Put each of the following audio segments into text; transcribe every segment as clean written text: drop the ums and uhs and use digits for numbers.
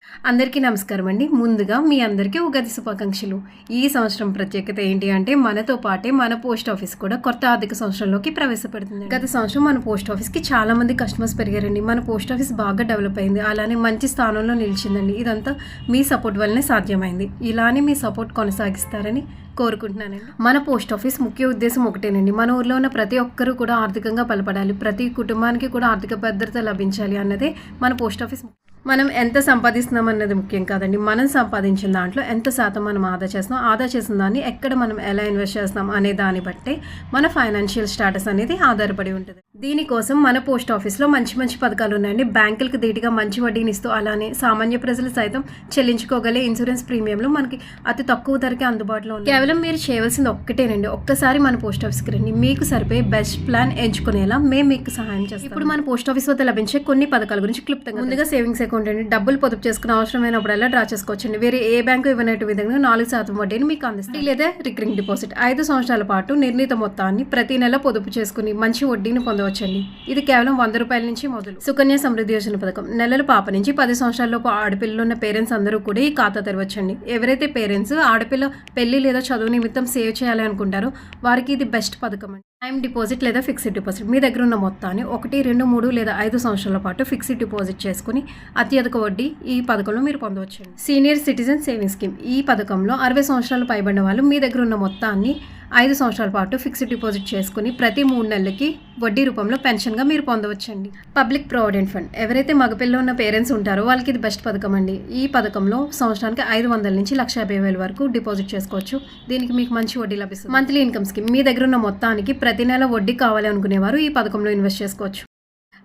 అందరికీ నమస్కారం అండి. ముందుగా మీ అందరికీ ఉగాది శుభాకాంక్షలు. ఈ సంవత్సరం ప్రత్యేకత ఏంటి అంటే మనతో పాటే మన పోస్ట్ ఆఫీస్ కూడా కొత్త ఆర్థిక సంవత్సరంలోకి ప్రవేశపెడుతుంది. గత సంవత్సరం మన పోస్ట్ ఆఫీస్కి చాలా మంది కస్టమర్స్ పెరిగారండి. మన పోస్ట్ ఆఫీస్ బాగా డెవలప్ అయింది, అలానే మంచి స్థానంలో నిలిచిందండి. ఇదంతా మీ సపోర్ట్ వల్లనే సాధ్యమైంది. ఇలానే మీ సపోర్ట్ కొనసాగిస్తారని కోరుకుంటున్నానండి. మన పోస్ట్ ఆఫీస్ ముఖ్య ఉద్దేశం ఒకటేనండి, మన ఊర్లో ఉన్న ప్రతి ఒక్కరూ కూడా ఆర్థికంగా బలపడాలి, ప్రతి కుటుంబానికి కూడా ఆర్థిక భద్రత లభించాలి అన్నదే మన పోస్ట్ ఆఫీస్. మనం ఎంత సంపాదిస్తున్నాం అన్నది ముఖ్యం కాదండి, మనం సంపాదించిన దాంట్లో ఎంత శాతం మనం ఆదా చేస్తున్నాం, ఆదా చేసిన దాన్ని ఎక్కడ మనం ఎలా ఇన్వెస్ట్ చేస్తున్నాం అనే దాన్ని బట్టే మన ఫైనాన్షియల్ స్టేటస్ అనేది ఆధారపడి ఉంటుంది. దీనికోసం మన పోస్ట్ ఆఫీస్లో మంచి మంచి పథకాలు ఉన్నాయండి. బ్యాంకులకు ధీటుగా మంచి వడ్డీని ఇస్తూ, అలానే సామాన్య ప్రజలు సైతం చెల్లించుకోగలే ఇన్సూరెన్స్ ప్రీమియంలు మనకి అతి తక్కువ ధరకే అందుబాటులో ఉన్నాయి. కేవలం మీరు చేయవలసింది ఒక్కటేనండి, ఒక్కసారి మన పోస్ట్ ఆఫీస్కి రండి. మీకు సరిపోయే బెస్ట్ ప్లాన్ ఎంచుకునేలా మేము మీకు సహాయం చేస్తాం. ఇప్పుడు మన పోస్ట్ ఆఫీస్ వద్ద లభించే కొన్ని పథకాల గురించి క్లుప్తంగా. ముందుగా సేవింగ్స్ అకౌంట్ అండి, డబ్బులు పొదుపు చేసుకుని అవసరమైనప్పుడల్లా డ్రా చేసుకోవచ్చండి. వేరే ఏ బ్యాంకు ఇవ్వనట్టు విధంగా 4% వడ్డీని మీకు అందిస్తుంది. లేదా రికరింగ్ డిపాజిట్ 5 సంవత్సరాల పాటు నిర్ణీత మొత్తాన్ని ప్రతి నెల పొదుపు చేసుకుని మంచి వడ్డీని పొందవచ్చండి. ఇది కేవలం 100 రూపాయల నుంచి మొదలు. సుకన్య సమృద్ధి యోజన పథకం నెలల పాప నుంచి 10 సంవత్సరాలలోపు ఆడపిల్లలు ఉన్న పేరెంట్స్ అందరూ కూడా ఈ ఖాతా తెరవచ్చండి. ఎవరైతే పేరెంట్స్ ఆడపిల్ల పెళ్లి లేదా చదువు నిమిత్తం సేవ్ చేయాలి అనుకుంటారో వారికి ఇది బెస్ట్ పథకం అండి. టైం డిపాజిట్ లేదా ఫిక్స్డ్ డిపాజిట్, మీ దగ్గర ఉన్న మొత్తాన్ని 1, 2, 3 లేదా 5 సంవత్సరాల పాటు ఫిక్స్డ్ డిపాజిట్ చేసుకుని అత్యధిక వడ్డీ ఈ పథకంలో మీరు పొందవచ్చు. సీనియర్ సిటిజన్ సేవింగ్ స్కీమ్, ఈ పథకంలో 60 సంవత్సరాలు పైబడిన వాళ్ళు మీ దగ్గర ఉన్న మొత్తాన్ని 5 సంవత్సరాల పాటు ఫిక్స్డ్ డిపాజిట్ చేసుకుని ప్రతి 3 నెలలకి వడ్డీ రూపంలో పెన్షన్గా మీరు పొందవచ్చండి. పబ్లిక్ ప్రావిడెంట్ ఫండ్, ఎవరైతే మగపిల్లలు ఉన్న పేరెంట్స్ ఉంటారో వాళ్ళకి ఇది బెస్ట్ పథకం అండి. ఈ పథకంలో సంవత్సరానికి 500 నుంచి 1,50,000 వరకు డిపాజిట్ చేసుకోవచ్చు. దీనికి మీకు మంచి వడ్డీ లభిస్తుంది. మంత్లీ ఇన్కమ్ స్కీమ్, మీ దగ్గర ఉన్న మొత్తానికి ప్రతి నెల వడ్డీ కావాలి అనుకునేవారు ఈ పథకంలో ఇన్వెస్ట్ చేసుకోవచ్చు.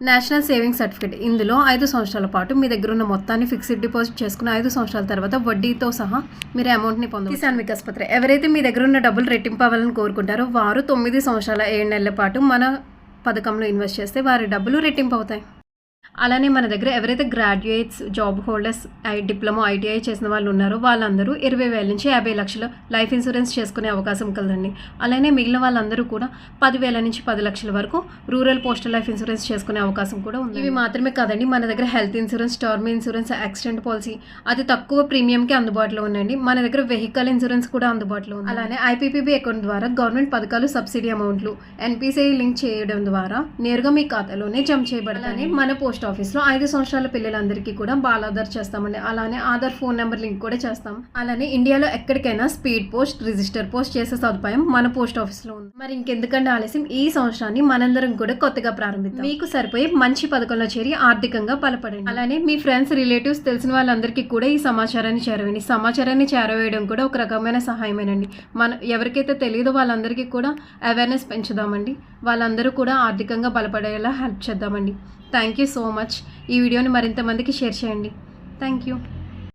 నేషనల్ సేవింగ్ సర్టిఫికేట్, ఇందులో 5 సంవత్సరాల పాటు మీ దగ్గర ఉన్న మొత్తాన్ని ఫిక్స్డ్ డిపాజిట్ చేసుకుని 5 సంవత్సరాల తర్వాత వడ్డీతో సహా మీరు అమౌంట్ని పొందవచ్చు. కిసాన్ వికాస్ పత్ర, ఎవరైతే మీ దగ్గర ఉన్న డబ్బులు రెట్టింపు అవ్వాలని కోరుకుంటారో వారు 9 సంవత్సరాల 7 నెలల పాటు మన పథకంలో ఇన్వెస్ట్ చేస్తే వారి డబ్బులు రెట్టింపు అవుతాయి. అలానే మన దగ్గర ఎవరైతే graduates, job holders, diploma, ITI చేసిన వాళ్ళు ఉన్నారో వాళ్ళందరూ 20,000 నుంచి 50 లక్షల లైఫ్ ఇన్సూరెన్స్ చేసుకునే అవకాశం కలదండి. అలానే మిగిలిన వాళ్ళందరూ కూడా 10,000 నుంచి 10 లక్షల వరకు రూరల్ పోస్టల్ లైఫ్ ఇన్సూరెన్స్ చేసుకునే అవకాశం కూడా ఉంది. ఇవి మాత్రమే కాదండి, మన దగ్గర health insurance, term insurance, accident policy అతి తక్కువ ప్రీమియంకి అందుబాటులో ఉందండి. మన దగ్గర వెహికల్ ఇన్సూరెన్స్ కూడా అందుబాటులో ఉంది. అలానే ఐపీపీబీ అకౌంట్ ద్వారా గవర్నమెంట్ పథకాలు, సబ్సిడీ అమౌంట్లు ఎన్పీసీ లింక్ చేయడం ద్వారా నేరుగా మీ ఖాతాలోనే జమ చేయబడాలని మన పోస్ట్ ఆఫీస్లో 5 సంవత్సరాల పిల్లలందరికీ కూడా బాలాధార్ చేస్తామండి. అలానే ఆధార్ ఫోన్ నెంబర్ లింక్ కూడా చేస్తాం. అలానే ఇండియాలో ఎక్కడికైనా స్పీడ్ పోస్ట్, రిజిస్టర్ పోస్ట్ చేసే సదుపాయం మన పోస్ట్ ఆఫీస్లో ఉంది. మరి ఇంకెందుకంటే ఆలస్యం, ఈ సంవత్సరాన్ని మనందరం కూడా కొత్తగా ప్రారంభిద్దాం. మీకు సరిపోయే మంచి పథకంలో చేరి ఆర్థికంగా బలపడండి. అలానే మీ ఫ్రెండ్స్, రిలేటివ్స్, తెలిసిన వాళ్ళందరికీ కూడా ఈ సమాచారాన్ని చేరవేయండి. సమాచారాన్ని చేరవేయడం కూడా ఒక రకమైన సహాయమేనండి. ఎవరికైతే తెలియదో వాళ్ళందరికీ కూడా అవేర్నెస్ పెంచుదామండి. వాళ్ళందరూ కూడా ఆర్థికంగా బలపడేలా హెల్ప్ చేద్దామండి. Thank you so much. ఈ వీడియోని మరింత మందికి షేర్ చేయండి. Thank you.